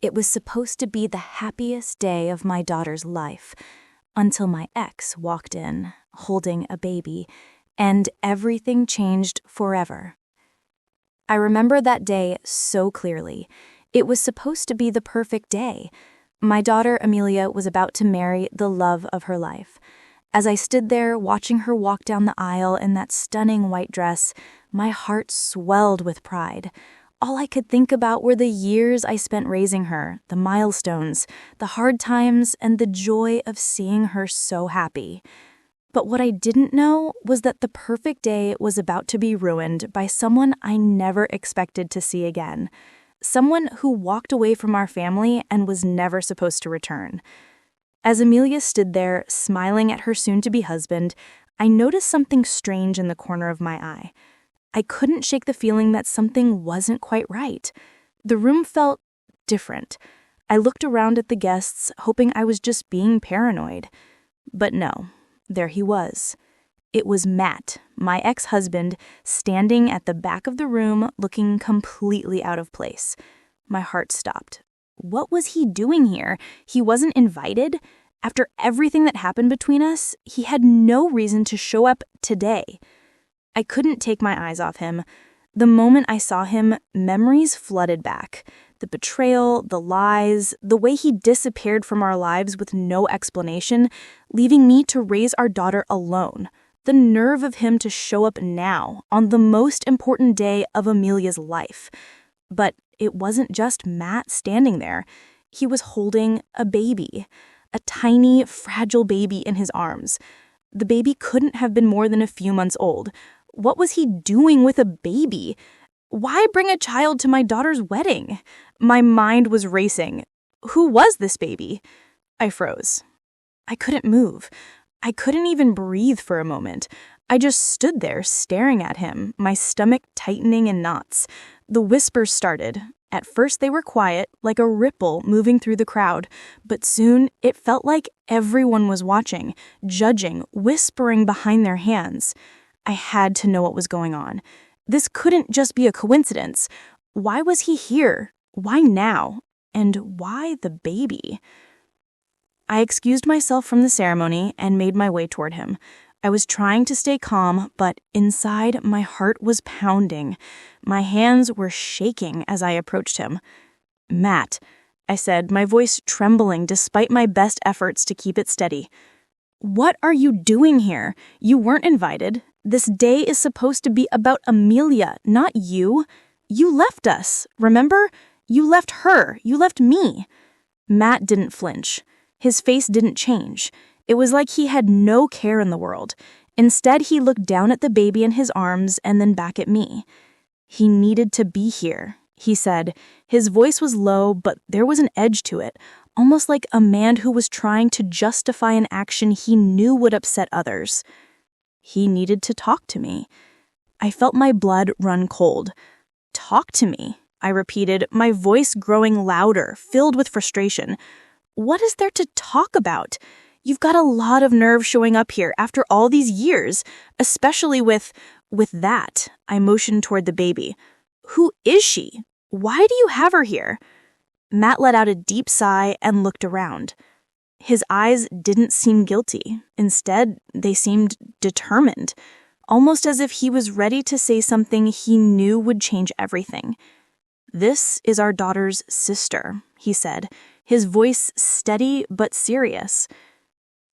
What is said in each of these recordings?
It was supposed to be the happiest day of my daughter's life, until my ex walked in, holding a baby, and everything changed forever. I remember that day so clearly. It was supposed to be the perfect day. My daughter, Amelia, was about to marry the love of her life. As I stood there watching her walk down the aisle in that stunning white dress, my heart swelled with pride. All I could think about were the years I spent raising her, the milestones, the hard times, and the joy of seeing her so happy. But what I didn't know was that the perfect day was about to be ruined by someone I never expected to see again. Someone who walked away from our family and was never supposed to return. As Amelia stood there, smiling at her soon-to-be husband, I noticed something strange in the corner of my eye. I couldn't shake the feeling that something wasn't quite right. The room felt different. I looked around at the guests, hoping I was just being paranoid. But no, there he was. It was Matt, my ex-husband, standing at the back of the room, looking completely out of place. My heart stopped. What was he doing here? He wasn't invited? After everything that happened between us, he had no reason to show up today. I couldn't take my eyes off him. The moment I saw him, memories flooded back. The betrayal, the lies, the way he disappeared from our lives with no explanation, leaving me to raise our daughter alone. The nerve of him to show up now, on the most important day of Amelia's life. But it wasn't just Matt standing there. He was holding a baby, a tiny, fragile baby in his arms. The baby couldn't have been more than a few months old. What was he doing with a baby? Why bring a child to my daughter's wedding? My mind was racing. Who was this baby? I froze. I couldn't move. I couldn't even breathe for a moment. I just stood there staring at him, my stomach tightening in knots. The whispers started. At first they were quiet, like a ripple moving through the crowd, but soon it felt like everyone was watching, judging, whispering behind their hands. I had to know what was going on. This couldn't just be a coincidence. Why was he here? Why now? And why the baby? I excused myself from the ceremony and made my way toward him. I was trying to stay calm, but inside my heart was pounding. My hands were shaking as I approached him. "Matt," I said, my voice trembling despite my best efforts to keep it steady. "What are you doing here? You weren't invited. This day is supposed to be about Amelia, not you. You left us, remember? You left her. You left me." Matt didn't flinch. His face didn't change. It was like he had no care in the world. Instead, he looked down at the baby in his arms and then back at me. "He needed to be here," he said. His voice was low, but there was an edge to it, almost like a man who was trying to justify an action he knew would upset others. He needed to talk to me. I felt my blood run cold. "Talk to me," I repeated, my voice growing louder, filled with frustration. "What is there to talk about? You've got a lot of nerve showing up here after all these years, especially with that." I motioned toward the baby. "Who is she? Why do you have her here?" Matt let out a deep sigh and looked around. His eyes didn't seem guilty. Instead, they seemed determined, almost as if he was ready to say something he knew would change everything. "This is our daughter's sister," he said, his voice steady but serious.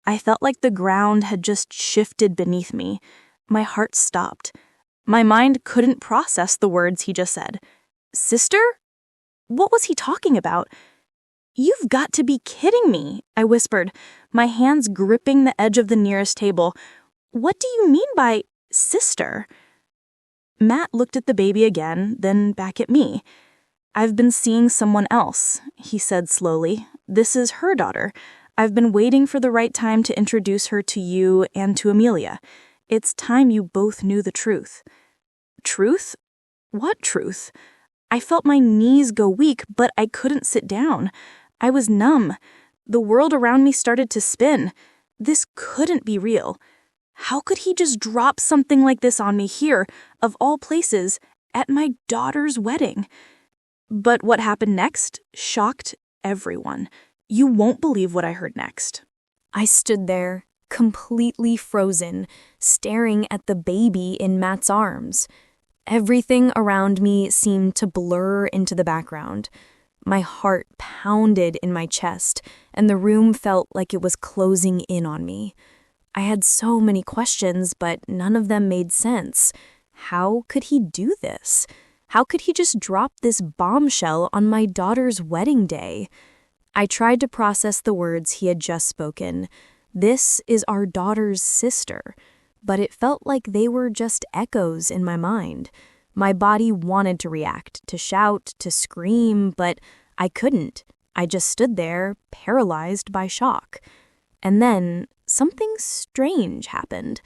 I felt like the ground had just shifted beneath me. My heart stopped. My mind couldn't process the words he just said. "Sister?" What was he talking about? "You've got to be kidding me," I whispered, my hands gripping the edge of the nearest table. "What do you mean by sister?" Matt looked at the baby again, then back at me. "I've been seeing someone else," he said slowly. "This is her daughter. I've been waiting for the right time to introduce her to you and to Amelia. It's time you both knew the truth." "Truth? What truth?" I felt my knees go weak, but I couldn't sit down. I was numb. The world around me started to spin. This couldn't be real. How could he just drop something like this on me here, of all places, at my daughter's wedding? But what happened next shocked everyone. You won't believe what I heard next. I stood there, completely frozen, staring at the baby in Matt's arms. Everything around me seemed to blur into the background. My heart pounded in my chest, and the room felt like it was closing in on me. I had so many questions, but none of them made sense. How could he do this? How could he just drop this bombshell on my daughter's wedding day? I tried to process the words he had just spoken. This is our daughter's sister. But it felt like they were just echoes in my mind. My body wanted to react, to shout, to scream, but I couldn't. I just stood there, paralyzed by shock. And then something strange happened.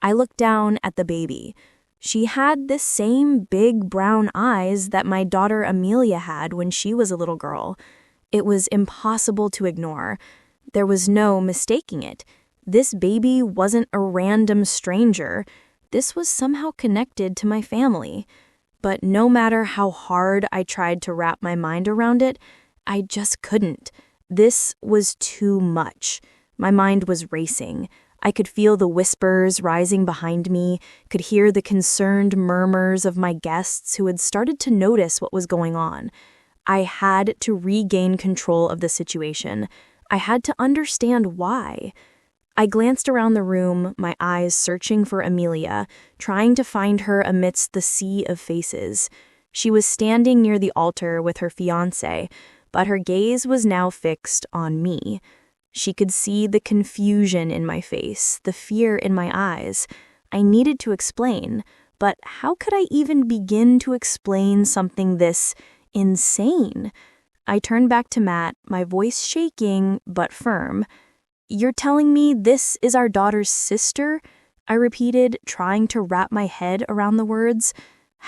I looked down at the baby. She had the same big brown eyes that my daughter Amelia had when she was a little girl. It was impossible to ignore. There was no mistaking it. This baby wasn't a random stranger. This was somehow connected to my family. But no matter how hard I tried to wrap my mind around it, I just couldn't. This was too much. My mind was racing. I could feel the whispers rising behind me, could hear the concerned murmurs of my guests who had started to notice what was going on. I had to regain control of the situation. I had to understand why. I glanced around the room, my eyes searching for Amelia, trying to find her amidst the sea of faces. She was standing near the altar with her fiancé, but her gaze was now fixed on me. She could see the confusion in my face, the fear in my eyes. I needed to explain, but how could I even begin to explain something this insane? I turned back to Matt, my voice shaking but firm. "You're telling me this is our daughter's sister?" I repeated, trying to wrap my head around the words.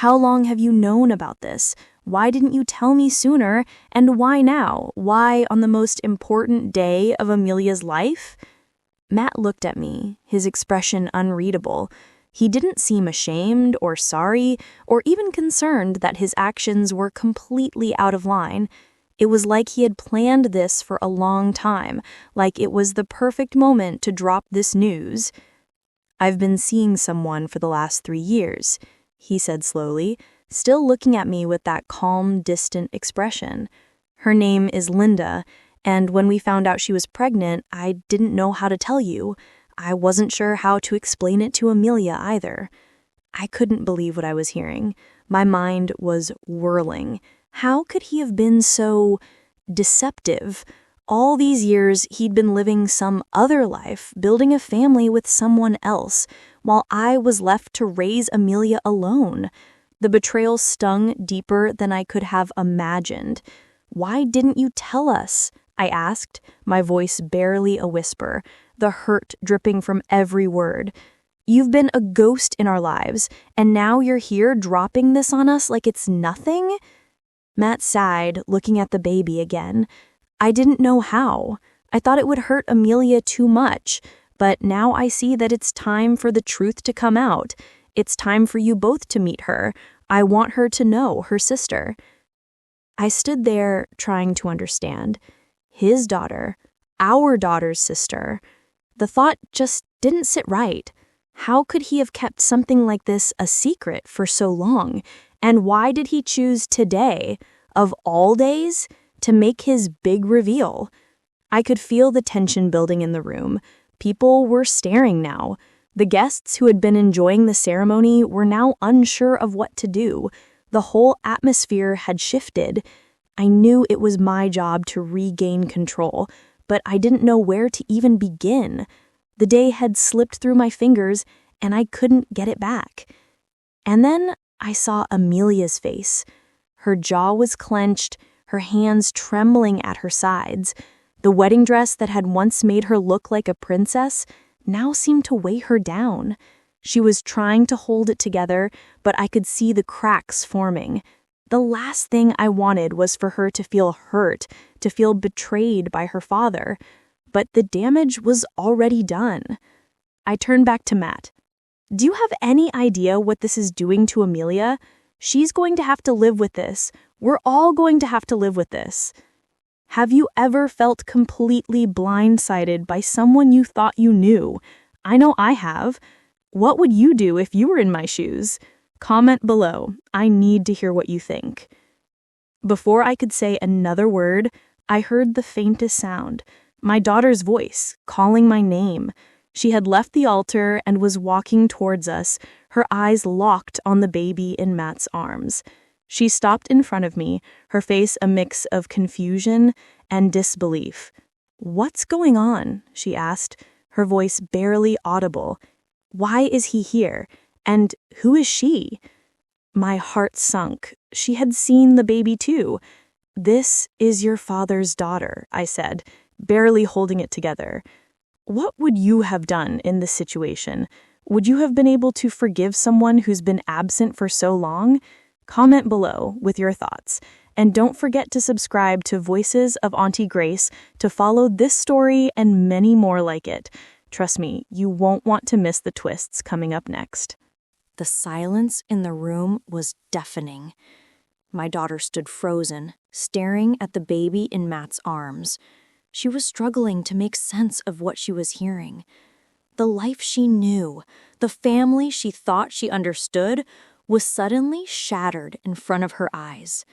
"How long have you known about this? Why didn't you tell me sooner? And why now? Why on the most important day of Amelia's life?" Matt looked at me, his expression unreadable. He didn't seem ashamed or sorry or even concerned that his actions were completely out of line. It was like he had planned this for a long time, like it was the perfect moment to drop this news. "I've been seeing someone for the last 3 years," he said slowly, still looking at me with that calm, distant expression. "Her name is Linda, and when we found out she was pregnant, I didn't know how to tell you. I wasn't sure how to explain it to Amelia either." I couldn't believe what I was hearing. My mind was whirling. How could he have been so deceptive? All these years, he'd been living some other life, building a family with someone else, while I was left to raise Amelia alone. The betrayal stung deeper than I could have imagined. "Why didn't you tell us?" I asked, my voice barely a whisper, the hurt dripping from every word. "You've been a ghost in our lives, and now you're here dropping this on us like it's nothing?" Matt sighed, looking at the baby again. "I didn't know how. I thought it would hurt Amelia too much, but now I see that it's time for the truth to come out. It's time for you both to meet her. I want her to know her sister." I stood there trying to understand. His daughter, our daughter's sister. The thought just didn't sit right. How could he have kept something like this a secret for so long? And why did he choose today, of all days, to make his big reveal? I could feel the tension building in the room. People were staring now. The guests who had been enjoying the ceremony were now unsure of what to do. The whole atmosphere had shifted. I knew it was my job to regain control, but I didn't know where to even begin. The day had slipped through my fingers, and I couldn't get it back. And then I saw Amelia's face. Her jaw was clenched, her hands trembling at her sides. The wedding dress that had once made her look like a princess now seemed to weigh her down. She was trying to hold it together, but I could see the cracks forming. The last thing I wanted was for her to feel hurt, to feel betrayed by her father. But the damage was already done. I turned back to Matt. "Do you have any idea what this is doing to Amelia? She's going to have to live with this. We're all going to have to live with this. Have you ever felt completely blindsided by someone you thought you knew? I know I have. What would you do if you were in my shoes? Comment below. I need to hear what you think. Before I could say another word, I heard the faintest sound, my daughter's voice, calling my name. She had left the altar and was walking towards us, her eyes locked on the baby in Matt's arms. She stopped in front of me, her face a mix of confusion and disbelief. "What's going on?" she asked, her voice barely audible. "Why is he here? And who is she?" My heart sunk. She had seen the baby too. "This is your father's daughter," I said, barely holding it together. What would you have done in this situation? Would you have been able to forgive someone who's been absent for so long? Comment below with your thoughts. And don't forget to subscribe to Voices of Auntie Grace to follow this story and many more like it. Trust me, you won't want to miss the twists coming up next. The silence in the room was deafening. My daughter stood frozen, staring at the baby in Matt's arms. She was struggling to make sense of what she was hearing. The life she knew, the family she thought she understood, was suddenly shattered in front of her eyes.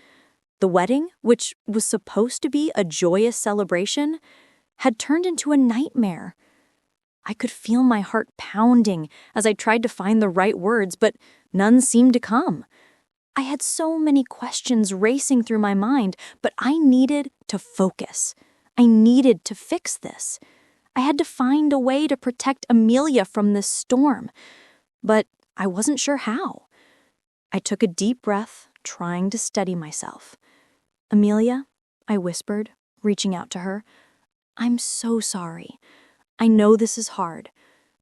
The wedding, which was supposed to be a joyous celebration, had turned into a nightmare. I could feel my heart pounding as I tried to find the right words, but none seemed to come. I had so many questions racing through my mind, but I needed to focus. I needed to fix this. I had to find a way to protect Amelia from this storm, but I wasn't sure how. I took a deep breath, trying to steady myself. "Amelia," I whispered, reaching out to her, "I'm so sorry. I know this is hard,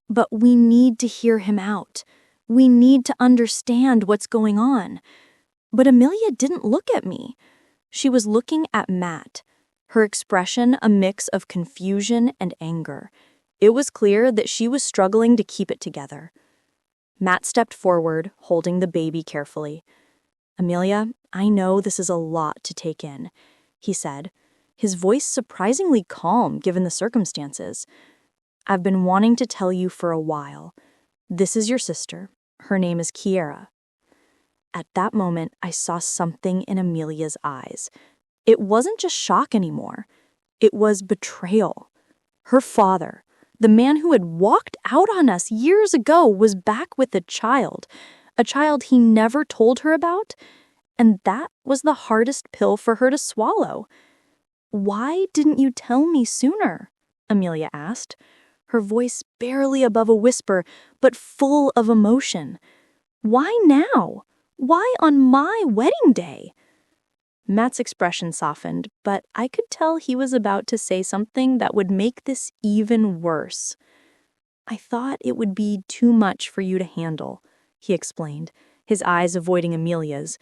but we need to hear him out. We need to understand what's going on." But Amelia didn't look at me. She was looking at Matt, her expression a mix of confusion and anger. It was clear that she was struggling to keep it together. Matt stepped forward, holding the baby carefully. "Amelia, I know this is a lot to take in," he said, his voice surprisingly calm given the circumstances. "I've been wanting to tell you for a while. This is your sister. Her name is Kiera." At that moment, I saw something in Amelia's eyes. It wasn't just shock anymore. It was betrayal. Her father, the man who had walked out on us years ago, was back with a child he never told her about, and that was the hardest pill for her to swallow. "Why didn't you tell me sooner?" Amelia asked, her voice barely above a whisper, but full of emotion. "Why now? Why on my wedding day?" Matt's expression softened, but I could tell he was about to say something that would make this even worse. "I thought it would be too much for you to handle," he explained, his eyes avoiding Amelia's.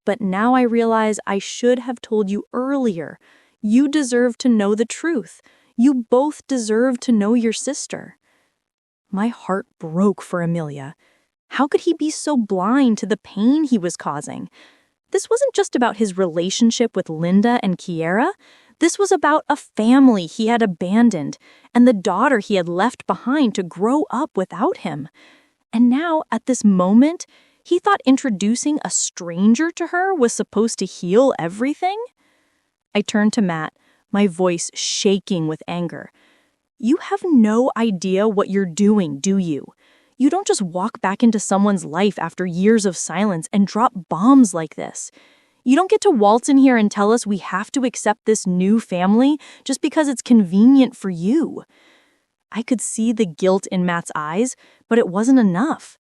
"But now I realize I should have told you earlier. You deserve to know the truth. You both deserve to know your sister." My heart broke for Amelia. How could he be so blind to the pain he was causing? This wasn't just about his relationship with Linda and Kiera. This was about a family he had abandoned and the daughter he had left behind to grow up without him. And now, at this moment, he thought introducing a stranger to her was supposed to heal everything? I turned to Matt, my voice shaking with anger. "You have no idea what you're doing, do you? You don't just walk back into someone's life after years of silence and drop bombs like this. You don't get to waltz in here and tell us we have to accept this new family just because it's convenient for you." I could see the guilt in Matt's eyes, but it wasn't enough.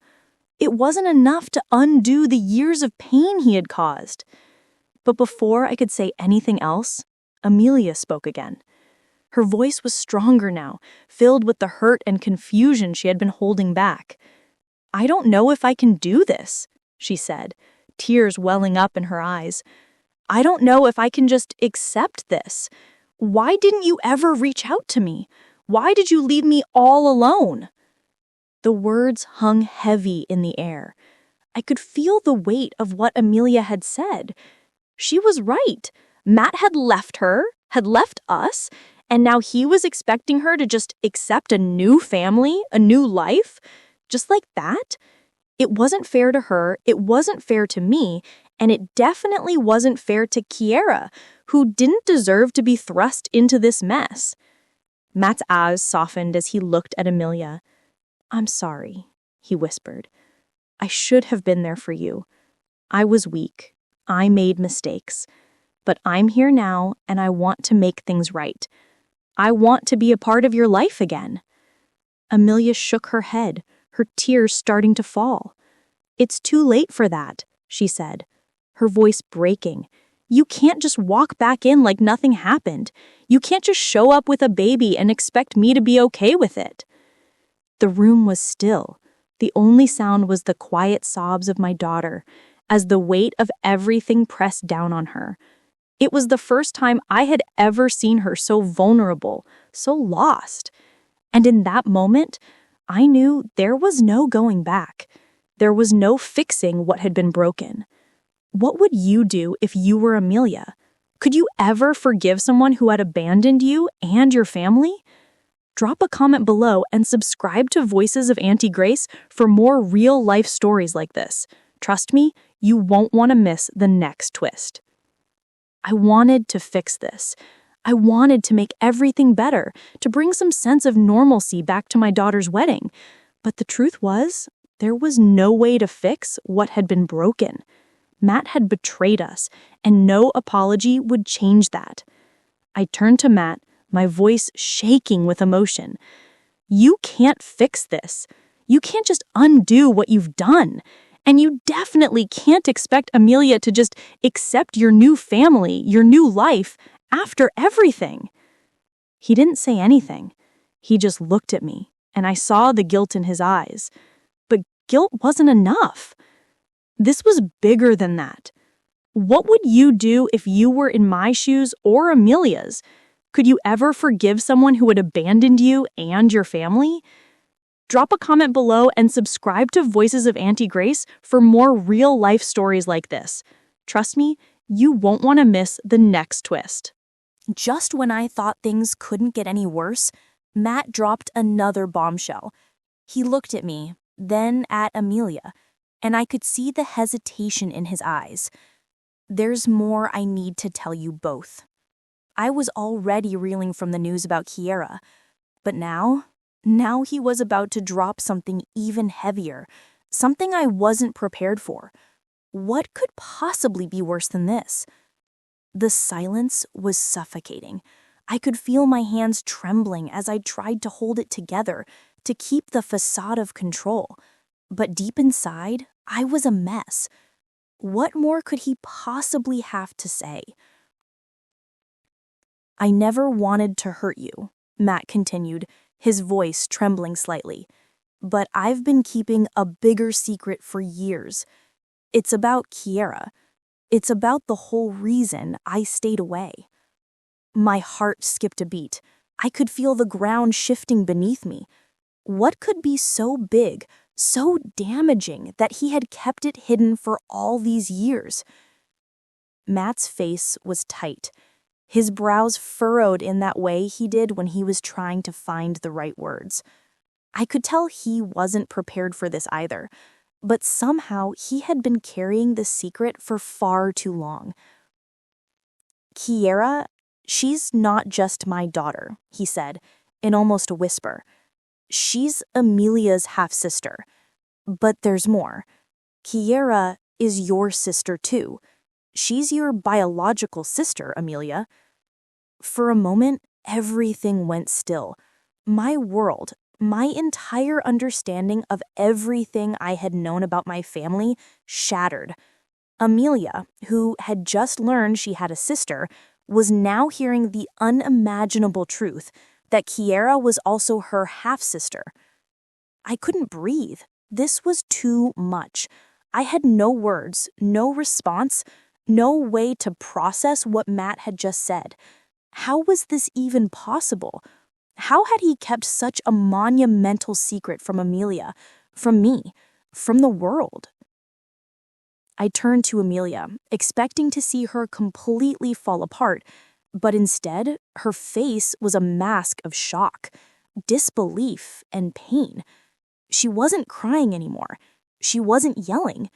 It wasn't enough to undo the years of pain he had caused. But before I could say anything else, Amelia spoke again. Her voice was stronger now, filled with the hurt and confusion she had been holding back. "I don't know if I can do this," she said, tears welling up in her eyes. "I don't know if I can just accept this. Why didn't you ever reach out to me? Why did you leave me all alone?" The words hung heavy in the air. I could feel the weight of what Amelia had said. She was right. Matt had left her, had left us, and now he was expecting her to just accept a new family, a new life, just like that. It wasn't fair to her, it wasn't fair to me, and it definitely wasn't fair to Kiera, who didn't deserve to be thrust into this mess. Matt's eyes softened as he looked at Amelia. "I'm sorry," he whispered. "I should have been there for you. I was weak. I made mistakes. But I'm here now, and I want to make things right. I want to be a part of your life again." Amelia shook her head, her tears starting to fall. "It's too late for that," she said, her voice breaking. "You can't just walk back in like nothing happened. You can't just show up with a baby and expect me to be okay with it." The room was still. The only sound was the quiet sobs of my daughter, as the weight of everything pressed down on her. It was the first time I had ever seen her so vulnerable, so lost. And in that moment, I knew there was no going back. There was no fixing what had been broken. What would you do if you were Amelia? Could you ever forgive someone who had abandoned you and your family? Drop a comment below and subscribe to Voices of Auntie Grace for more real-life stories like this. Trust me, you won't want to miss the next twist. I wanted to fix this. I wanted to make everything better, to bring some sense of normalcy back to my daughter's wedding. But the truth was, there was no way to fix what had been broken. Matt had betrayed us, and no apology would change that. I turned to Matt, my voice shaking with emotion. "You can't fix this. You can't just undo what you've done. And you definitely can't expect Amelia to just accept your new family, your new life, after everything." He didn't say anything. He just looked at me, and I saw the guilt in his eyes. But guilt wasn't enough. This was bigger than that. What would you do if you were in my shoes or Amelia's? Could you ever forgive someone who had abandoned you and your family? Drop a comment below and subscribe to Voices of Auntie Grace for more real-life stories like this. Trust me, you won't want to miss the next twist. Just when I thought things couldn't get any worse, Matt dropped another bombshell. He looked at me, then at Amelia, and I could see the hesitation in his eyes. "There's more I need to tell you both." I was already reeling from the news about Kiera, but now he was about to drop something even heavier, something I wasn't prepared for. What could possibly be worse than this? The silence was suffocating. I could feel my hands trembling as I tried to hold it together, to keep the facade of control. But deep inside, I was a mess. What more could he possibly have to say? "I never wanted to hurt you," Matt continued, his voice trembling slightly. "But I've been keeping a bigger secret for years. It's about Kiera. It's about the whole reason I stayed away." My heart skipped a beat. I could feel the ground shifting beneath me. What could be so big, so damaging, that he had kept it hidden for all these years? Matt's face was tight. His brows furrowed in that way he did when he was trying to find the right words. I could tell he wasn't prepared for this either, but somehow he had been carrying the secret for far too long. "Kiera, she's not just my daughter," he said, in almost a whisper. "She's Amelia's half-sister. But there's more. Kiera is your sister too. She's your biological sister, Amelia." For a moment, everything went still. My world, my entire understanding of everything I had known about my family, shattered. Amelia, who had just learned she had a sister, was now hearing the unimaginable truth that Kiera was also her half-sister. I couldn't breathe. This was too much. I had no words, no response, no way to process what Matt had just said. How was this even possible? How had he kept such a monumental secret from Amelia, from me, from the world? I turned to Amelia, expecting to see her completely fall apart, but instead, her face was a mask of shock, disbelief, and pain. She wasn't crying anymore. She wasn't yelling.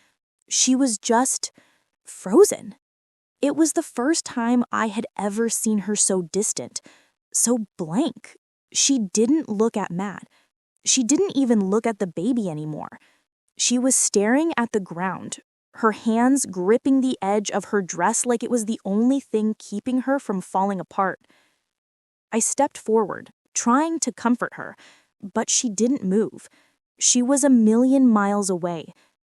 She was just frozen. It was the first time I had ever seen her so distant, so blank. She didn't look at Matt. She didn't even look at the baby anymore. She was staring at the ground, her hands gripping the edge of her dress like it was the only thing keeping her from falling apart. I stepped forward, trying to comfort her, but she didn't move. She was a million miles away,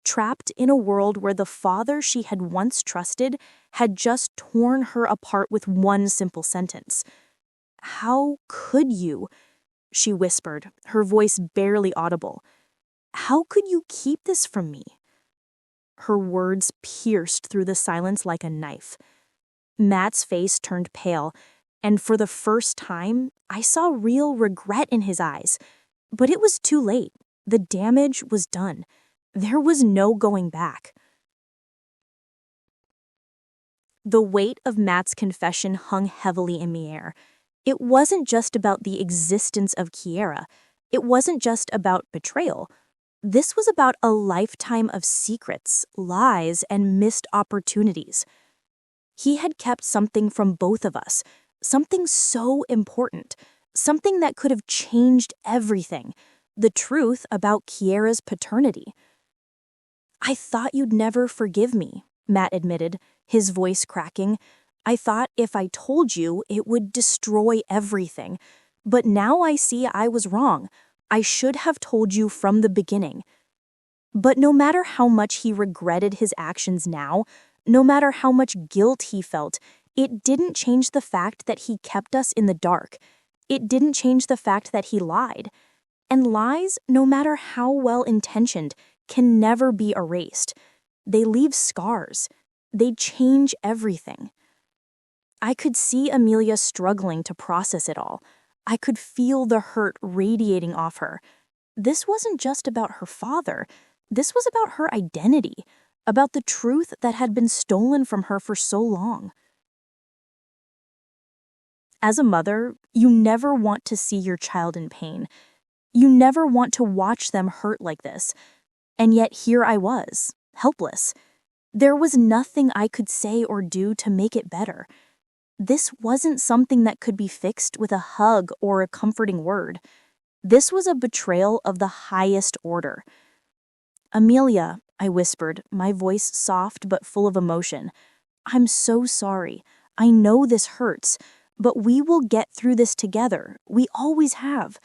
trapped in a world where the father she had once trusted had just torn her apart with one simple sentence. "How could you?" she whispered, her voice barely audible. "How could you keep this from me?" Her words pierced through the silence like a knife. Matt's face turned pale, and for the first time, I saw real regret in his eyes. But it was too late. The damage was done. There was no going back. The weight of Matt's confession hung heavily in the air. It wasn't just about the existence of Kiera. It wasn't just about betrayal. This was about a lifetime of secrets, lies, and missed opportunities. He had kept something from both of us, something so important, something that could have changed everything, the truth about Kiera's paternity. "I thought you'd never forgive me," Matt admitted, his voice cracking. "I thought if I told you, it would destroy everything. But now I see I was wrong. I should have told you from the beginning." But no matter how much he regretted his actions now, no matter how much guilt he felt, it didn't change the fact that he kept us in the dark. It didn't change the fact that he lied. And lies, no matter how well-intentioned, can never be erased. They leave scars. They change everything. I could see Amelia struggling to process it all. I could feel the hurt radiating off her. This wasn't just about her father. This was about her identity, about the truth that had been stolen from her for so long. As a mother, you never want to see your child in pain. You never want to watch them hurt like this. And yet here I was, helpless. There was nothing I could say or do to make it better. This wasn't something that could be fixed with a hug or a comforting word. This was a betrayal of the highest order. "Amelia," I whispered, my voice soft but full of emotion. "I'm so sorry. I know this hurts, but we will get through this together. We always have."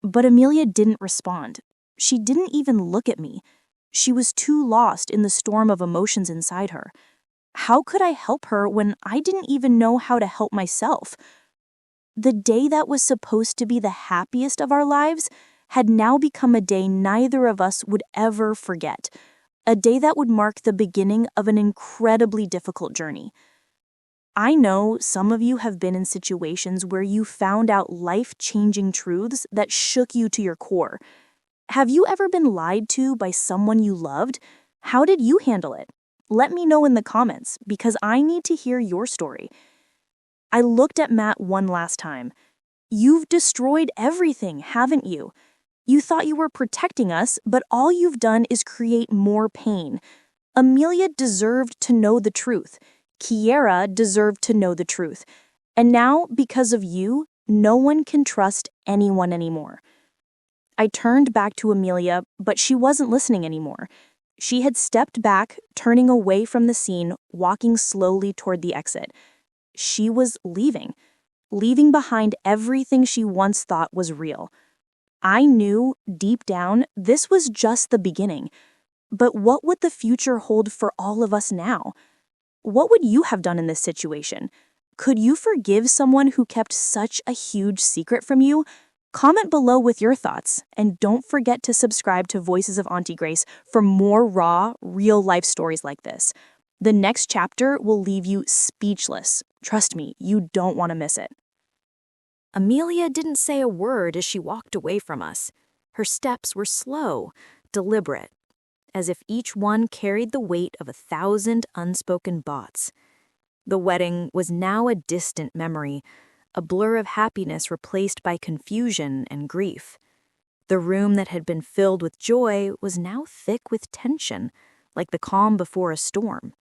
But Amelia didn't respond. She didn't even look at me. She was too lost in the storm of emotions inside her. How could I help her when I didn't even know how to help myself? The day that was supposed to be the happiest of our lives had now become a day neither of us would ever forget, a day that would mark the beginning of an incredibly difficult journey. I know some of you have been in situations where you found out life-changing truths that shook you to your core. Have you ever been lied to by someone you loved? How did you handle it? Let me know in the comments, because I need to hear your story. I looked at Matt one last time. "You've destroyed everything, haven't you? You thought you were protecting us, but all you've done is create more pain. Amelia deserved to know the truth. Kiera deserved to know the truth. And now, because of you, no one can trust anyone anymore." I turned back to Amelia, but she wasn't listening anymore. She had stepped back, turning away from the scene, walking slowly toward the exit. She was leaving behind everything she once thought was real. I knew, deep down, this was just the beginning. But what would the future hold for all of us now? What would you have done in this situation? Could you forgive someone who kept such a huge secret from you? Comment below with your thoughts, and don't forget to subscribe to Voices of Auntie Grace for more raw, real-life stories like this. The next chapter will leave you speechless. Trust me, you don't want to miss it. Amelia didn't say a word as she walked away from us. Her steps were slow, deliberate. as if each one carried the weight of 1,000 unspoken bots. The wedding was now a distant memory, a blur of happiness replaced by confusion and grief. The room that had been filled with joy was now thick with tension, like the calm before a storm.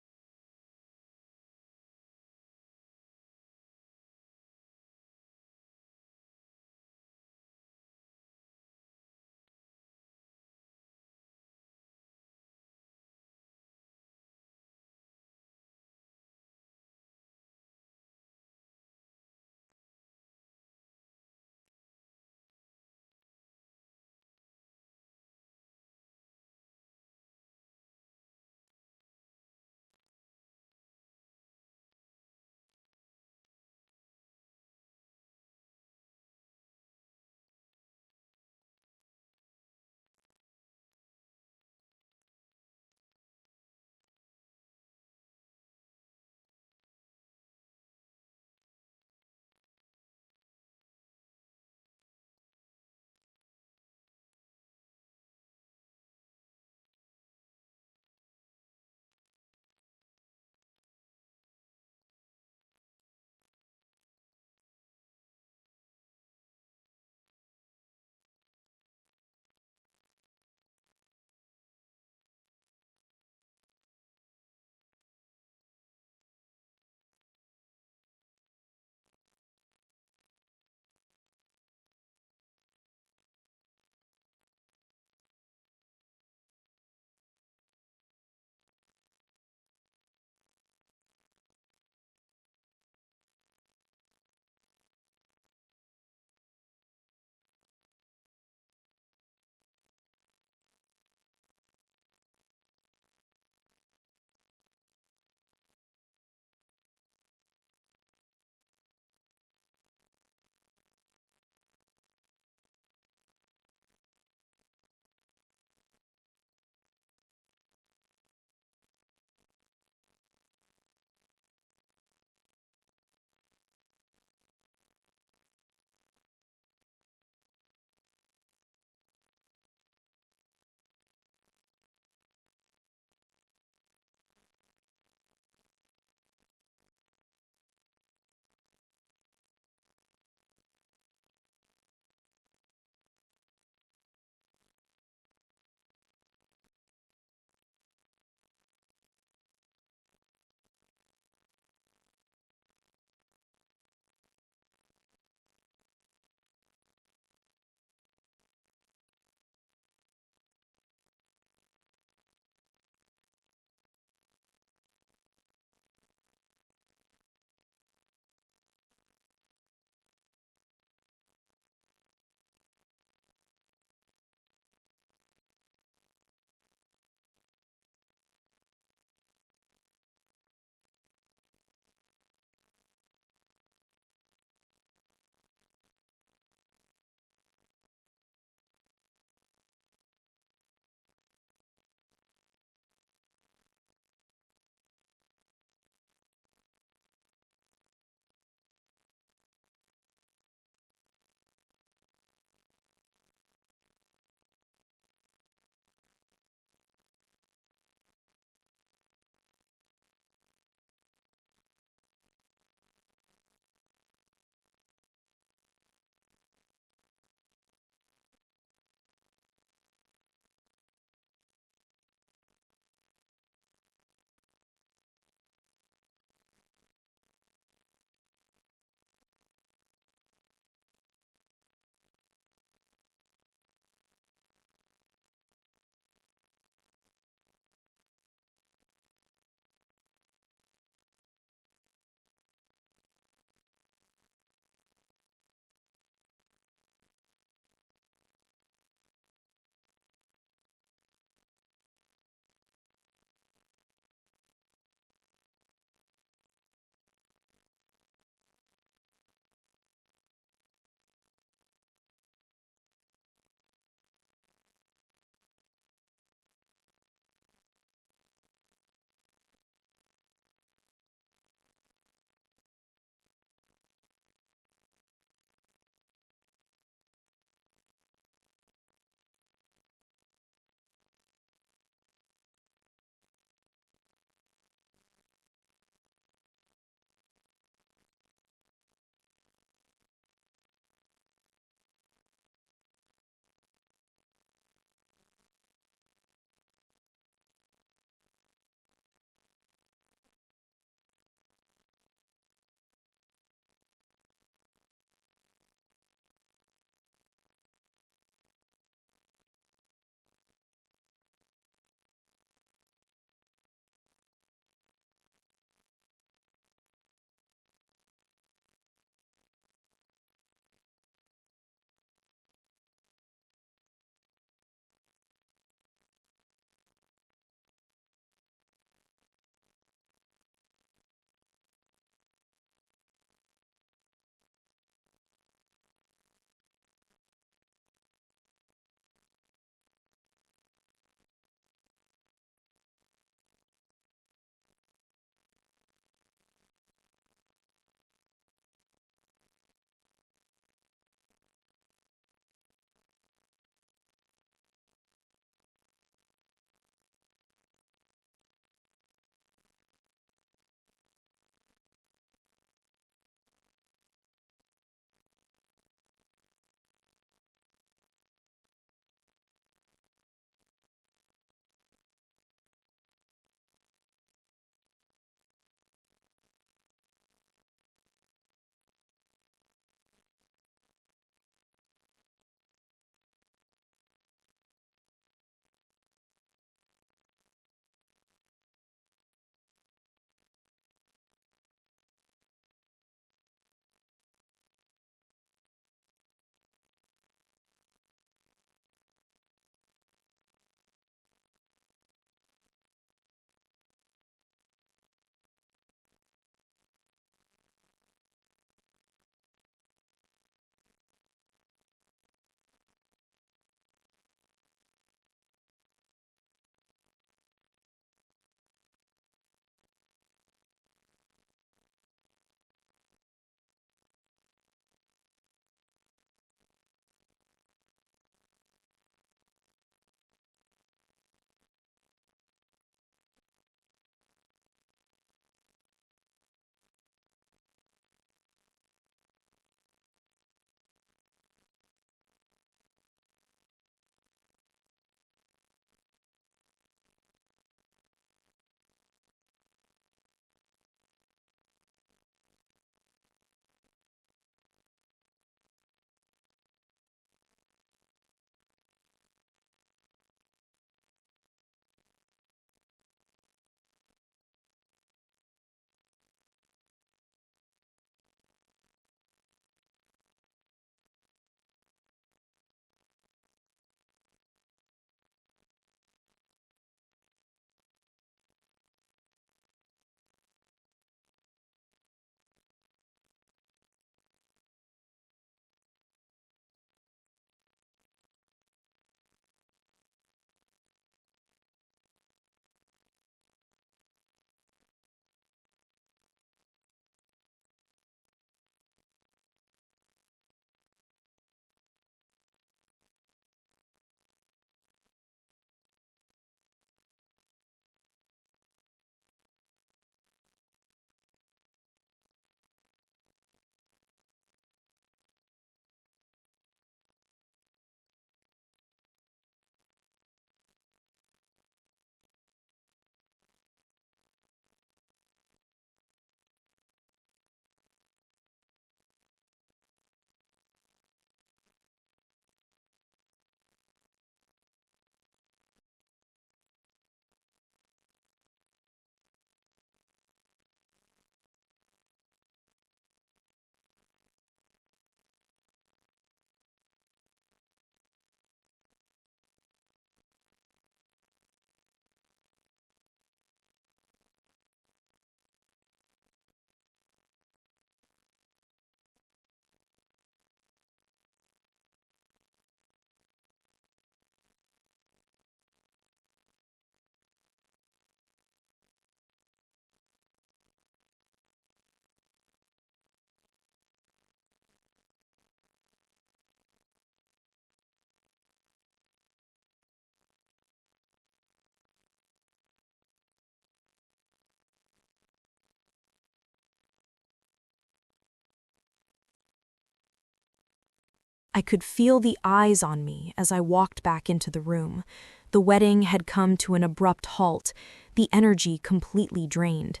I could feel the eyes on me as I walked back into the room. The wedding had come to an abrupt halt, the energy completely drained.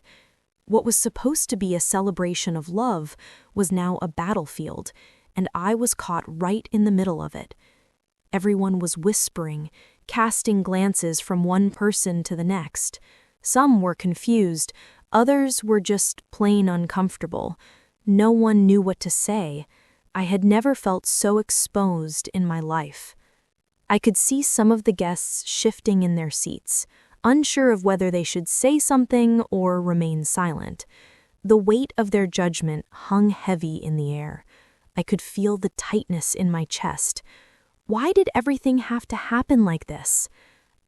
What was supposed to be a celebration of love was now a battlefield, and I was caught right in the middle of it. Everyone was whispering, casting glances from one person to the next. Some were confused, others were just plain uncomfortable. No one knew what to say. I had never felt so exposed in my life. I could see some of the guests shifting in their seats, unsure of whether they should say something or remain silent. The weight of their judgment hung heavy in the air. I could feel the tightness in my chest. Why did everything have to happen like this?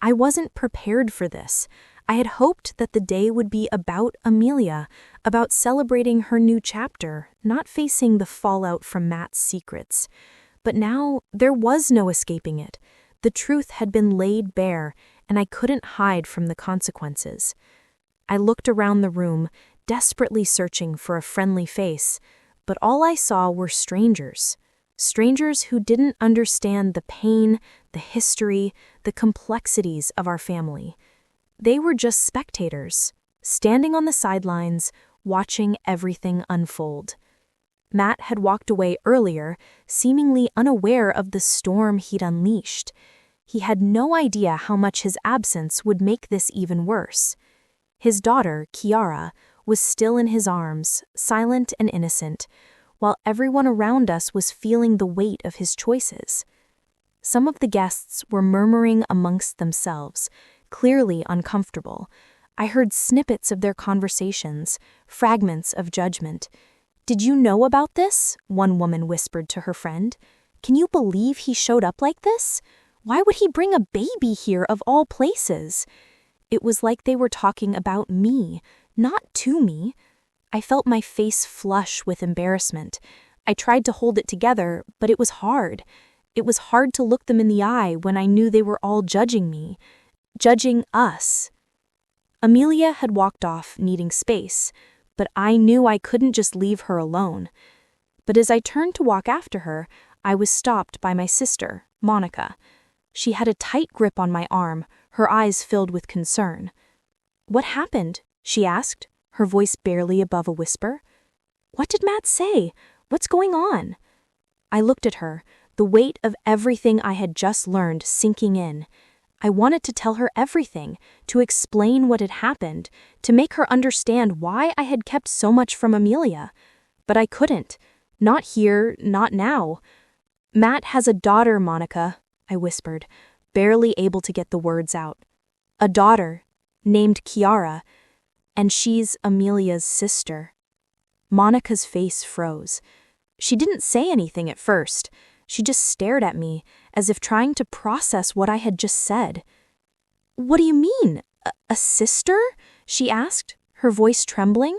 I wasn't prepared for this. I had hoped that the day would be about Amelia, about celebrating her new chapter, not facing the fallout from Matt's secrets. But now there was no escaping it. The truth had been laid bare, and I couldn't hide from the consequences. I looked around the room, desperately searching for a friendly face, but all I saw were strangers. Strangers who didn't understand the pain, the history, the complexities of our family. They were just spectators, standing on the sidelines, watching everything unfold. Matt had walked away earlier, seemingly unaware of the storm he'd unleashed. He had no idea how much his absence would make this even worse. His daughter, Kiara, was still in his arms, silent and innocent, while everyone around us was feeling the weight of his choices. Some of the guests were murmuring amongst themselves, clearly uncomfortable. I heard snippets of their conversations, fragments of judgment. "Did you know about this?" one woman whispered to her friend. "Can you believe he showed up like this? Why would he bring a baby here of all places?" It was like they were talking about me, not to me. I felt my face flush with embarrassment. I tried to hold it together, but it was hard. It was hard to look them in the eye when I knew they were all judging me, judging us. Amelia had walked off, needing space, but I knew I couldn't just leave her alone. But as I turned to walk after her, I was stopped by my sister, Monica. She had a tight grip on my arm, her eyes filled with concern. "What happened?" she asked, her voice barely above a whisper. "What did Matt say? What's going on?" I looked at her, the weight of everything I had just learned sinking in. I wanted to tell her everything, to explain what had happened, to make her understand why I had kept so much from Amelia. But I couldn't. Not here, not now. "Matt has a daughter, Monica," I whispered, barely able to get the words out. "A daughter, named Kiara, and she's Amelia's sister." Monica's face froze. She didn't say anything at first. She just stared at me, as if trying to process what I had just said. "What do you mean? A sister?" she asked, her voice trembling.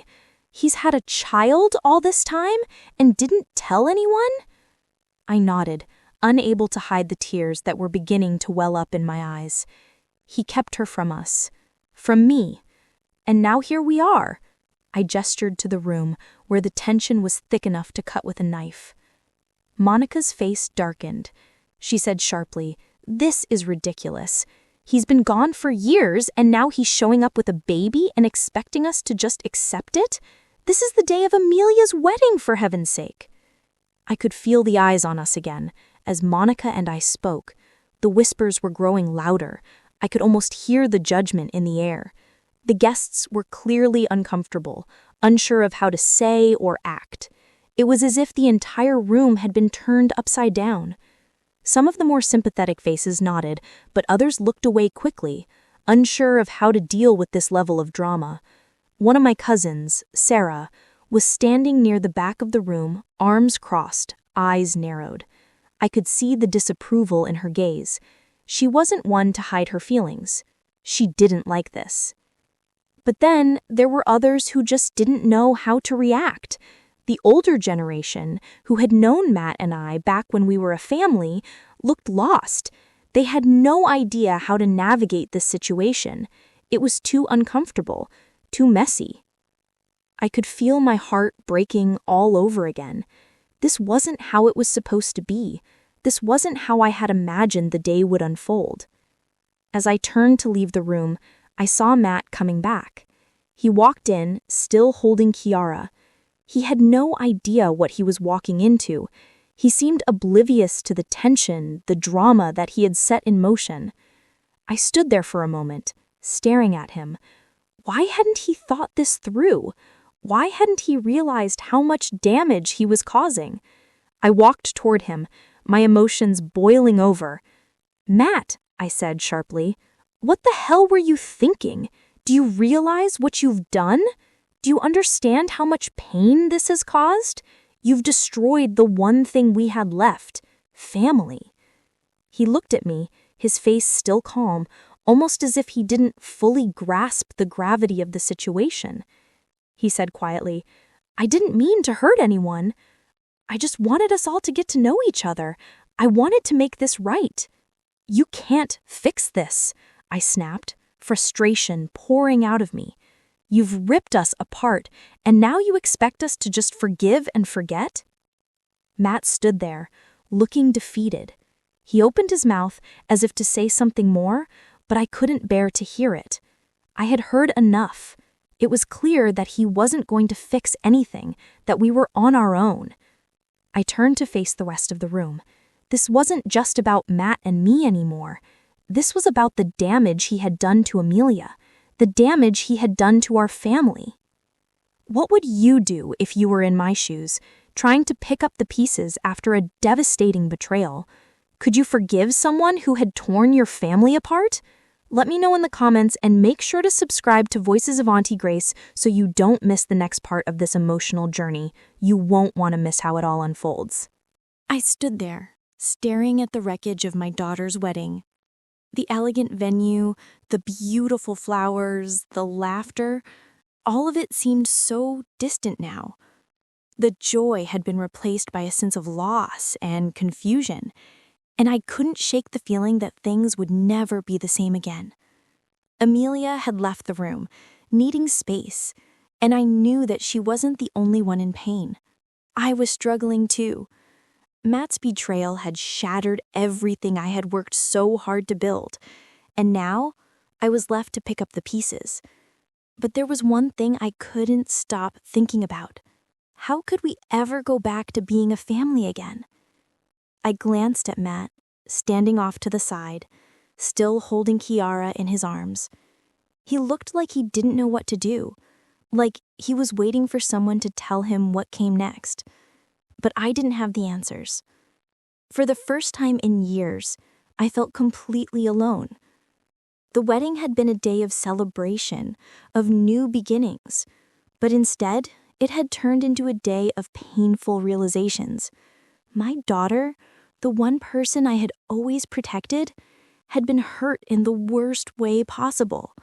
"He's had a child all this time and didn't tell anyone?" I nodded, unable to hide the tears that were beginning to well up in my eyes. He kept her from us. From me. And now here we are. I gestured to the room where the tension was thick enough to cut with a knife. Monica's face darkened. She said sharply, "This is ridiculous. He's been gone for years, and now he's showing up with a baby and expecting us to just accept it? This is the day of Amelia's wedding, for heaven's sake." I could feel the eyes on us again, as Monica and I spoke. The whispers were growing louder. I could almost hear the judgment in the air. The guests were clearly uncomfortable, unsure of how to say or act. It was as if the entire room had been turned upside down. Some of the more sympathetic faces nodded, but others looked away quickly, unsure of how to deal with this level of drama. One of my cousins, Sarah, was standing near the back of the room, arms crossed, eyes narrowed. I could see the disapproval in her gaze. She wasn't one to hide her feelings. She didn't like this. But then there were others who just didn't know how to react. The older generation, who had known Matt and I back when we were a family, looked lost. They had no idea how to navigate this situation. It was too uncomfortable, too messy. I could feel my heart breaking all over again. This wasn't how it was supposed to be. This wasn't how I had imagined the day would unfold. As I turned to leave the room, I saw Matt coming back. He walked in, still holding Kiara. He had no idea what he was walking into. He seemed oblivious to the tension, the drama that he had set in motion. I stood there for a moment, staring at him. Why hadn't he thought this through? Why hadn't he realized how much damage he was causing? I walked toward him, my emotions boiling over. "Matt," I said sharply, "what the hell were you thinking? Do you realize what you've done? Do you understand how much pain this has caused? You've destroyed the one thing we had left, family." He looked at me, his face still calm, almost as if he didn't fully grasp the gravity of the situation. He said quietly, "I didn't mean to hurt anyone. I just wanted us all to get to know each other. I wanted to make this right." "You can't fix this," I snapped, frustration pouring out of me. "You've ripped us apart, and now you expect us to just forgive and forget?" Matt stood there, looking defeated. He opened his mouth as if to say something more, but I couldn't bear to hear it. I had heard enough. It was clear that he wasn't going to fix anything, that we were on our own. I turned to face the rest of the room. This wasn't just about Matt and me anymore. This was about the damage he had done to Amelia, the damage he had done to our family. What would you do if you were in my shoes, trying to pick up the pieces after a devastating betrayal? Could you forgive someone who had torn your family apart? Let me know in the comments, and make sure to subscribe to Voices of Auntie Grace so you don't miss the next part of this emotional journey. You won't want to miss how it all unfolds. I stood there, staring at the wreckage of my daughter's wedding. The elegant venue, the beautiful flowers, the laughter, all of it seemed so distant now. The joy had been replaced by a sense of loss and confusion, and I couldn't shake the feeling that things would never be the same again. Amelia had left the room, needing space, and I knew that she wasn't the only one in pain. I was struggling too. Matt's betrayal had shattered everything I had worked so hard to build, and now I was left to pick up the pieces. But there was one thing I couldn't stop thinking about. How could we ever go back to being a family again? I glanced at Matt, standing off to the side, still holding Kiara in his arms. He looked like he didn't know what to do, like he was waiting for someone to tell him what came next. But I didn't have the answers. For the first time in years, I felt completely alone. The wedding had been a day of celebration, of new beginnings, but instead, it had turned into a day of painful realizations. My daughter, the one person I had always protected, had been hurt in the worst way possible,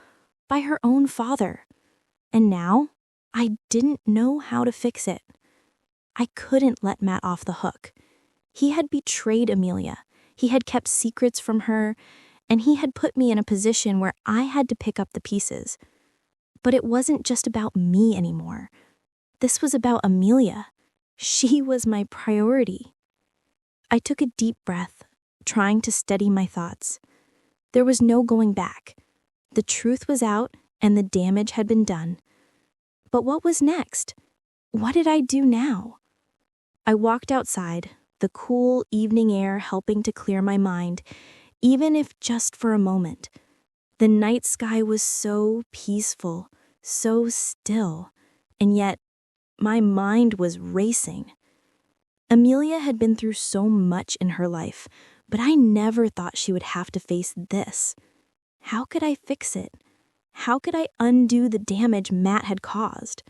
by her own father. And now, I didn't know how to fix it. I couldn't let Matt off the hook. He had betrayed Amelia, he had kept secrets from her, and he had put me in a position where I had to pick up the pieces. But it wasn't just about me anymore. This was about Amelia. She was my priority. I took a deep breath, trying to steady my thoughts. There was no going back. The truth was out, and the damage had been done. But what was next? What did I do now? I walked outside, the cool evening air helping to clear my mind, even if just for a moment. The night sky was so peaceful, so still, and yet my mind was racing. Amelia had been through so much in her life, but I never thought she would have to face this. How could I fix it? How could I undo the damage Matt had caused?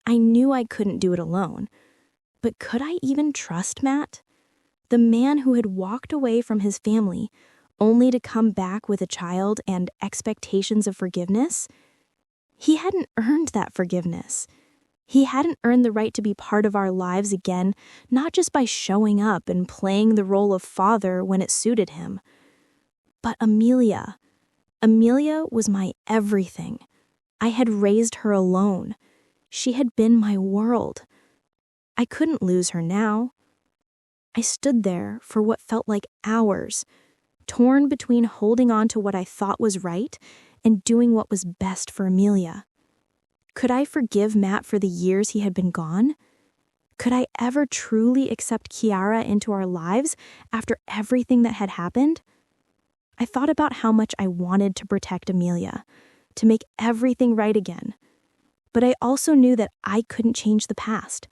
I knew I couldn't do it alone, but could I even trust Matt? The man who had walked away from his family, only to come back with a child and expectations of forgiveness? He hadn't earned that forgiveness. He hadn't earned the right to be part of our lives again, not just by showing up and playing the role of father when it suited him. But Amelia was my everything. I had raised her alone. She had been my world. I couldn't lose her now. I stood there for what felt like hours, torn between holding on to what I thought was right and doing what was best for Amelia. Could I forgive Matt for the years he had been gone? Could I ever truly accept Kiara into our lives after everything that had happened? I thought about how much I wanted to protect Amelia, to make everything right again. But I also knew that I couldn't change the past.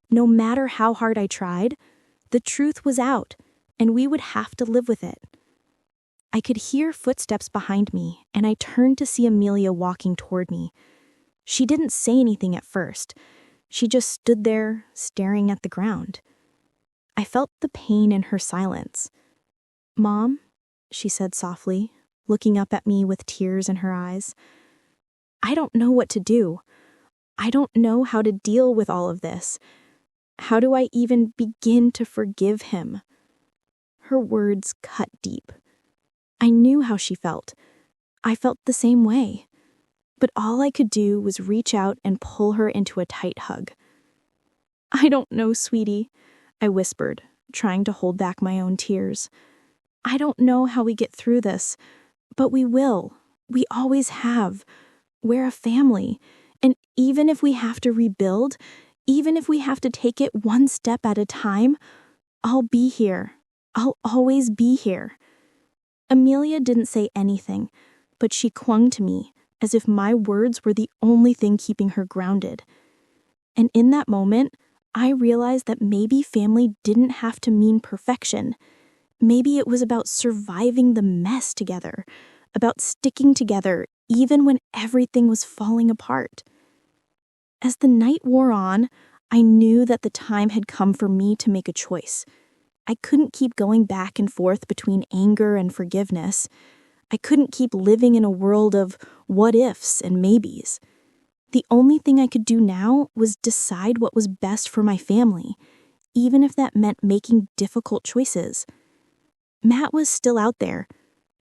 No matter how hard I tried, the truth was out, and we would have to live with it. I could hear footsteps behind me, and I turned to see Amelia walking toward me. She didn't say anything at first. She just stood there, staring at the ground. I felt the pain in her silence. "Mom," she said softly, looking up at me with tears in her eyes. "I don't know what to do. I don't know how to deal with all of this. How do I even begin to forgive him?" Her words cut deep. I knew how she felt. I felt the same way. But all I could do was reach out and pull her into a tight hug. "I don't know, sweetie," I whispered, trying to hold back my own tears. "I don't know how we get through this, but we will. We always have. We're a family, and even if we have to rebuild, even if we have to take it one step at a time, I'll be here. I'll always be here." Amelia didn't say anything, but she clung to me as if my words were the only thing keeping her grounded. And in that moment, I realized that maybe family didn't have to mean perfection. Maybe it was about surviving the mess together, about sticking together even when everything was falling apart. As the night wore on, I knew that the time had come for me to make a choice. I couldn't keep going back and forth between anger and forgiveness. I couldn't keep living in a world of what-ifs and maybes. The only thing I could do now was decide what was best for my family, even if that meant making difficult choices. Matt was still out there,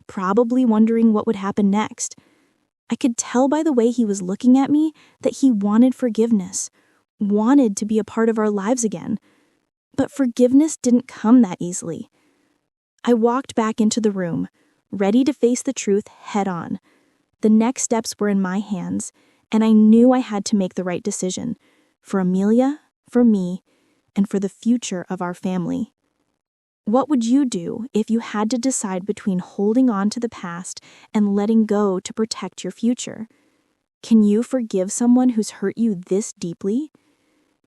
probably wondering what would happen next. I could tell by the way he was looking at me that he wanted forgiveness, wanted to be a part of our lives again. But forgiveness didn't come that easily. I walked back into the room, ready to face the truth head on. The next steps were in my hands, and I knew I had to make the right decision for Amelia, for me, and for the future of our family. What would you do if you had to decide between holding on to the past and letting go to protect your future? Can you forgive someone who's hurt you this deeply?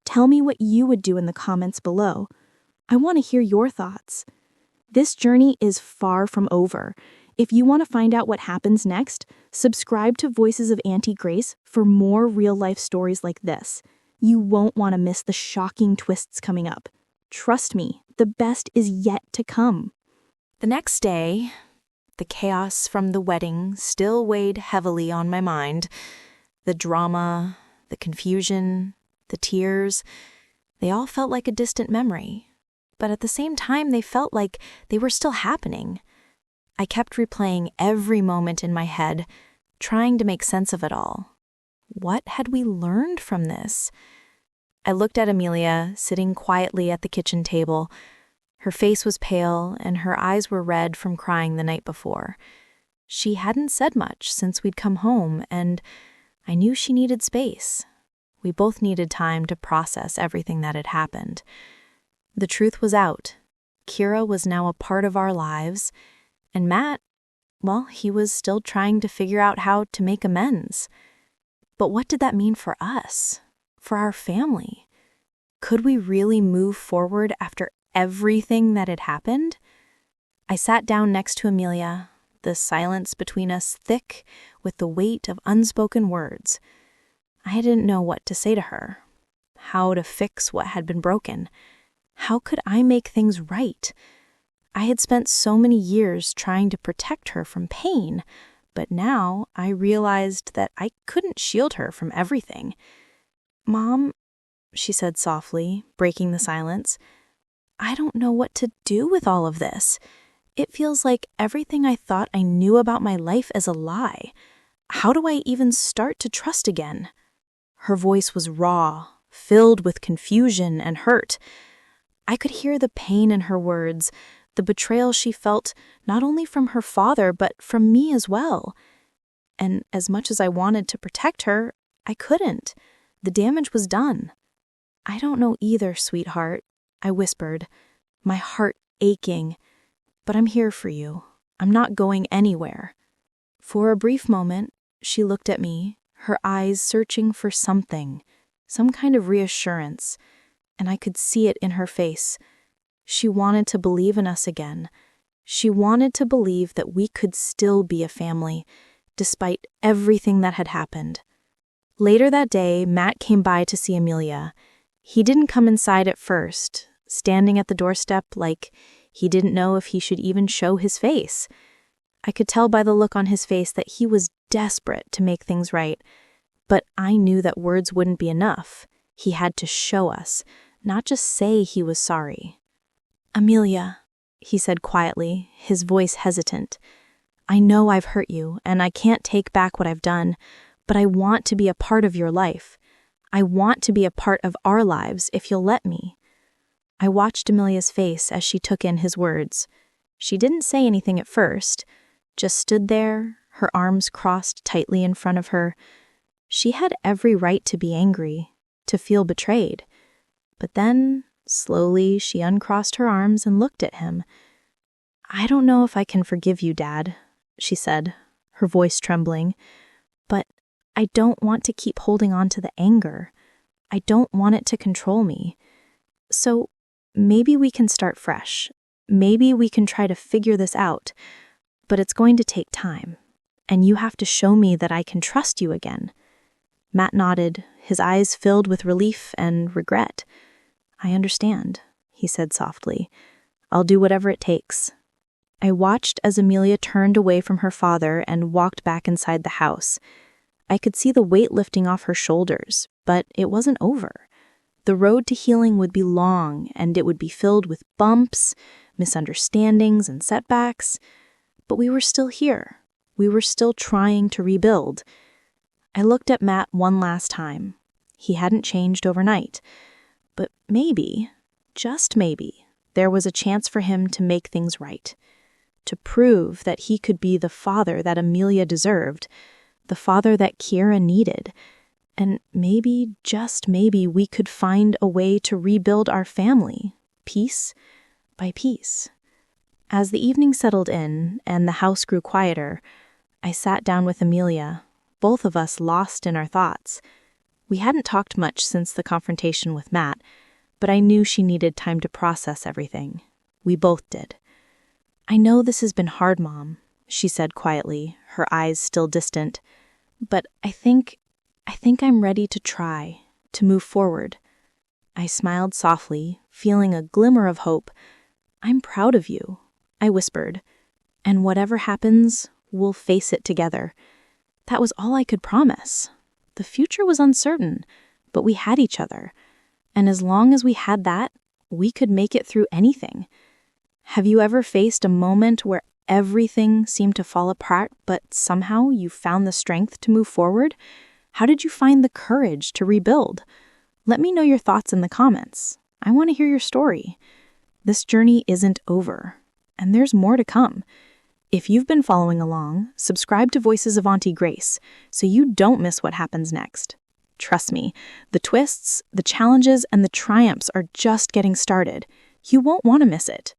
Tell me what you would do in the comments below. I want to hear your thoughts. This journey is far from over. If you want to find out what happens next, subscribe to Voices of Auntie Grace for more real-life stories like this. You won't want to miss the shocking twists coming up. Trust me, the best is yet to come. The next day, the chaos from the wedding still weighed heavily on my mind. The drama, the confusion, the tears, they all felt like a distant memory. But at the same time, they felt like they were still happening. I kept replaying every moment in my head, trying to make sense of it all. What had we learned from this? I looked at Amelia, sitting quietly at the kitchen table. Her face was pale, and her eyes were red from crying the night before. She hadn't said much since we'd come home, and I knew she needed space. We both needed time to process everything that had happened. The truth was out. Kira was now a part of our lives, and Matt, well, he was still trying to figure out how to make amends. But what did that mean for us? For our family? Could we really move forward after everything that had happened? I sat down next to Amelia, the silence between us thick with the weight of unspoken words. I didn't know what to say to her, how to fix what had been broken. How could I make things right? I had spent so many years trying to protect her from pain, but now I realized that I couldn't shield her from everything. "Mom," she said softly, breaking the silence, "I don't know what to do with all of this. It feels like everything I thought I knew about my life is a lie. How do I even start to trust again?" Her voice was raw, filled with confusion and hurt. I could hear the pain in her words, the betrayal she felt not only from her father but from me as well. And as much as I wanted to protect her, I couldn't. The damage was done. "I don't know either, sweetheart," I whispered, my heart aching. "But I'm here for you. I'm not going anywhere." For a brief moment, she looked at me, her eyes searching for something, some kind of reassurance, and I could see it in her face. She wanted to believe in us again. She wanted to believe that we could still be a family, despite everything that had happened. Later that day, Matt came by to see Amelia. He didn't come inside at first, standing at the doorstep like he didn't know if he should even show his face. I could tell by the look on his face that he was desperate to make things right, but I knew that words wouldn't be enough. He had to show us, not just say he was sorry. "Amelia," he said quietly, his voice hesitant, "I know I've hurt you, and I can't take back what I've done, but I want to be a part of your life. I want to be a part of our lives if you'll let me." I watched Amelia's face as she took in his words. She didn't say anything at first, just stood there, her arms crossed tightly in front of her. She had every right to be angry, to feel betrayed. But then, slowly, she uncrossed her arms and looked at him. "I don't know if I can forgive you, Dad," she said, her voice trembling, "but I don't want to keep holding on to the anger. I don't want it to control me. So maybe we can start fresh. Maybe we can try to figure this out. But it's going to take time, and you have to show me that I can trust you again." Matt nodded, his eyes filled with relief and regret. "I understand," he said softly. "I'll do whatever it takes." I watched as Amelia turned away from her father and walked back inside the house. I could see the weight lifting off her shoulders, but it wasn't over. The road to healing would be long, and it would be filled with bumps, misunderstandings, and setbacks. But we were still here. We were still trying to rebuild. I looked at Matt one last time. He hadn't changed overnight. But maybe, just maybe, there was a chance for him to make things right. To prove that he could be the father that Amelia deserved, the father that Kira needed. And maybe, just maybe, we could find a way to rebuild our family, piece by piece. As the evening settled in and the house grew quieter, I sat down with Amelia, both of us lost in our thoughts. We hadn't talked much since the confrontation with Matt, but I knew she needed time to process everything. We both did. "I know this has been hard, Mom," she said quietly, her eyes still distant, "but I think I'm ready to try, to move forward." I smiled softly, feeling a glimmer of hope. "I'm proud of you," I whispered, "and whatever happens, we'll face it together." That was all I could promise. The future was uncertain, but we had each other. And as long as we had that, we could make it through anything. Have you ever faced a moment where everything seemed to fall apart, but somehow you found the strength to move forward? How did you find the courage to rebuild? Let me know your thoughts in the comments. I want to hear your story. This journey isn't over, and there's more to come. If you've been following along, subscribe to Voices of Auntie Grace so you don't miss what happens next. Trust me, the twists, the challenges, and the triumphs are just getting started. You won't want to miss it.